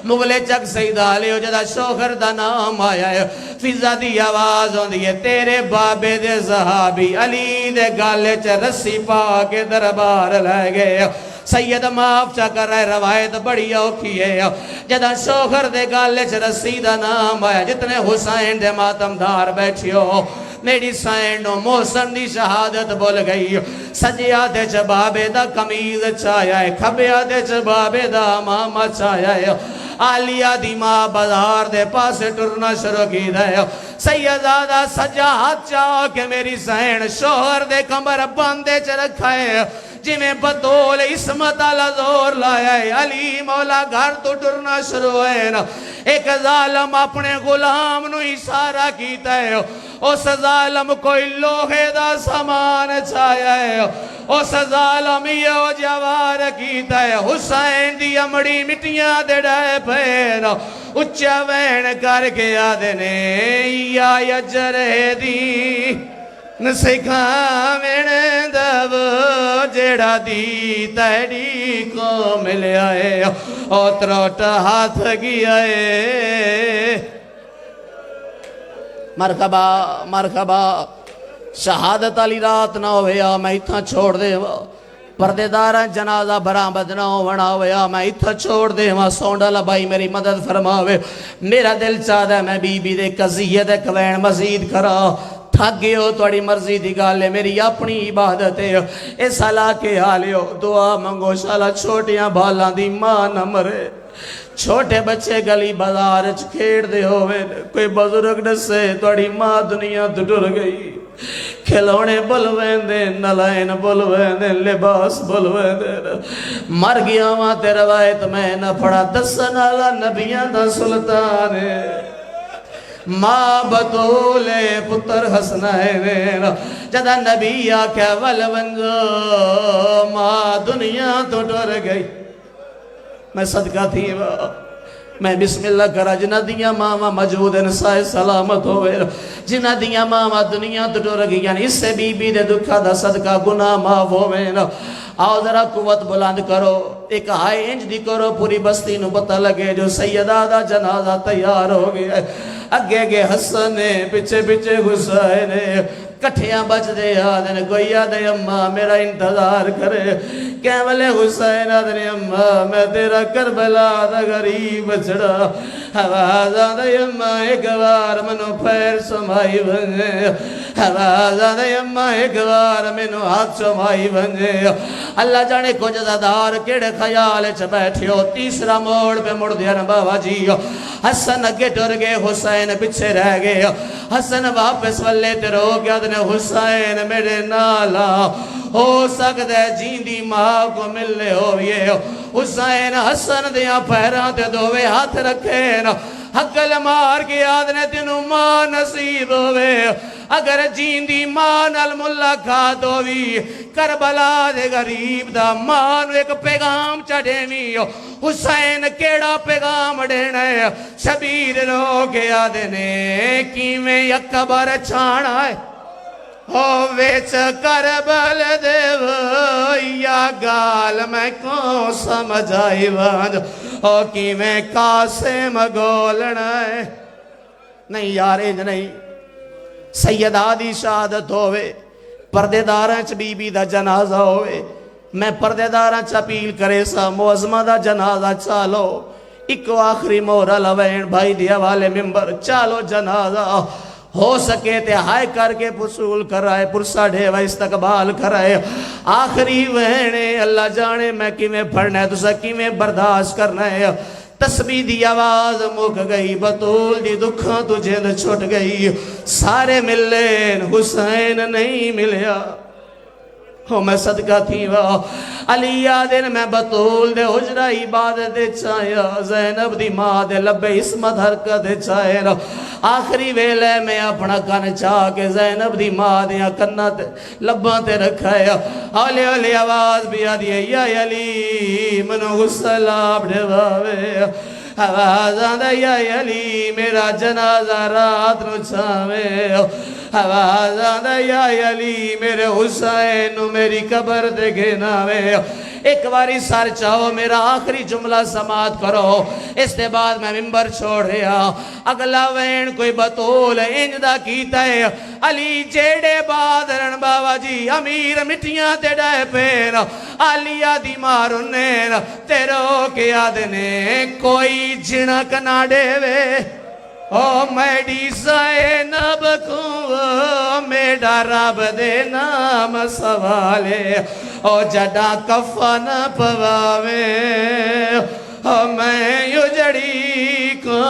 Speaker 4: مغلے چک سیدہ لے جدہ شوہر دا نام آیا ہے فضا دی آواز ہون دیئے تیرے بابے دے صحابی علی دے گالے چے رسی پا کے دربار لے گئے سید معاف چا کر رہے روایت بڑی اوکھی ہے جدہ شوہر دے گالے چے رسی دا نام آیا جتنے حسین دے ماتم دار بیٹھیو میری سینڈو محسن دی شہادت بول گئی سجی آدھے چبابے دا کمیز چایا ہے کھبے آدھے چبابے دا ماما چایا ہے آلیہ دی ماں بازار دے پاسے ٹرنا شروع کی دے سیدادہ سجاہت چاہو کہ میری سین شوہر دے کمر بندے چ رکھا ہے جی میں بدول اسمت اللہ زور لایا ہے علی مولا گھر تو ٹرنا شروع ہے ایک ظالم اپنے غلام نو اشارہ کیتا ہے اس ظالم کوئی لوہے دا سامان چھایا ہے اس ظالم یہ جوار کیتا ہے حسین دی امڑی مٹیاں دے ڈائے پھین اچھا وین کر کے آدھنے یا یجرے دی نسکھاوین دب جیڑا دی تیڑی کو ملے آئے او تروٹ ہاتھ گیا ہے مرحبا مرحبا شہادت علی رات نہ ہویا میں اتھا چھوڑ دے پردے دارا جنازہ برآمد نہ ہویا میں اتھا چھوڑ دے سونڈا لبائی میری مدد فرماوے میرا دل چاہتا ہے میں بی بی دے قضیہ دے کوین مزید کرا تھک گئے ہو توڑی مرضی دی گالے میری اپنی عبادت ہے اے سالہ کے حالے ہو دعا منگو شالا چھوٹیاں بھالاں دی ماں نہ مرے چھوٹے بچے گلی بازار کھیڑ دے ہوئے کوئی بزرگ نسے توڑی ماں دنیا ڈر گئی کھلونے بلوین دے نلائن بلوین دے لباس بلوین دے مر گیا ماں تے روایت میں نہ پڑا دسن آلہ نبیاں دا سلطان ماں بطولے پتر حسنائن جدہ نبی آکھا ولونجو ماں دنیا تو ڈر گئی میں صدقہ تھی میں بسم اللہ کرا جنہ دیا ماما موجود انسائے سلامت ہوئے جنہ دیا ماما دنیا تو ڈر گئی یعنی اس سے بی بی دے دکھا دا صدقہ گناہ معاف ہوئے آؤ ذرا قوت بلند کرو ایک ہائی انج دی کرو پوری بستی نو پتہ لگے جو سیدہ دا جنازہ تیار ہو گیا اگے گے حسن پچھے پچھے حسین کٹھیاں بچ دے آدھنے کوئی آدھے اممہ میرا انتظار کرے کیملے حسین آدھنے اممہ میں تیرا کربلا دا غریب چڑا آواز آدھے اممہ ایک بار منو پیر سمائی بنجے آواز آدھے اممہ ایک بار منو ہاتھ سمائی بنجے اللہ جانے کو جزادار کیڑے خیال چھ بیٹھے ہو تیسرا موڑ پہ مڑ دیا بابا جی حسن اگے ٹر گئے حسین پچھے رہ گئے حسن واپس والے ٹرو گیا حسین میرے نالا ہو سکتا ہے جیندی ماں کو ملے ہوئے حسین حسن دیا پیران تے دووے ہاتھ رکھے حقل مار کے آدھنے تینوں ماں نصیب ہوئے اگر جیندی ماں نال ملاقات ہوئی کربلا دے غریب دا ماں نو ایک پیغام چڑھے می حسین کیڑا پیغام دینے شبیر رو کے آدھنے کیویں اکبر چھانا ہے ہو ویچ کربل دیو یا گال میں کو سمجھ آئی وانج او کی میں قاسم گولنا ہے نہیں یار انج نہیں سیدہ دی شہادت ہوئے پردے داراں چ بی بی دا جنازہ ہوئے میں پردے داراں چ اپیل کرے سا معظمہ دا جنازہ چالو ایک آخری مورا لوین بھائی دیا والے ممبر چالو جنازہ ہو سکے تے ہائے کر کے پسول کرائے پرسا ڈھیوہ استقبال کرائے آخری وینے اللہ جانے میں کی میں پڑھنا ہے تو سکی میں برداشت کرنا ہے تسبیح دی آواز مک گئی بطول دی دکھاں تجھے چھوٹ گئی سارے ملین حسین نہیں ملیا ہو میں صدقہ تھی وہ علی آدن میں بطول دے حجرہ عبادت دے چاہیا زینب دی ماں دے لبے اسمت حرکت دے چاہیا آخری ویلے میں اپنا کن چاہ کے زینب دی ماں دے کنت لباں تے رکھایا علی علی آواز بھی آدھی یا علی منو غسل آپ ڈھواوے آواز آدھا یا علی میرا جنازہ رات نو چاہوے آواز آدھا یا علی میرے حسین نو میری قبر دے گھناوے ایک باری سار چاہو میرا آخری جملہ سماعت کرو اس دے بعد میں ممبر چھوڑ رہا اگلا وین کوئی بطول انجدہ کیتا ہے علی جیڑے بادرن بابا جی امیر مٹیاں تے ڈائے پیر علیہ دی مارنین تیرو کے آدھنے کوئی جنک نہ ڈیوے او میڈی زینب کو میڈا رب دے نام سوالے او جڑا کفن پواوے او میں یجڑی کو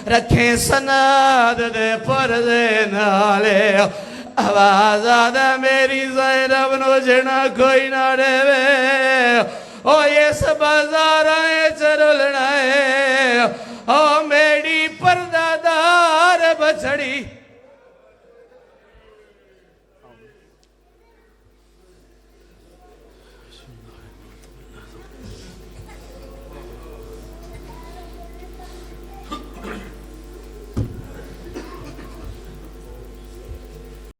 Speaker 4: رکھیں سند دے پردے نالے آواز آدھا میری زینب نو جنا کوئی نہ ڈے او یہ سب بازار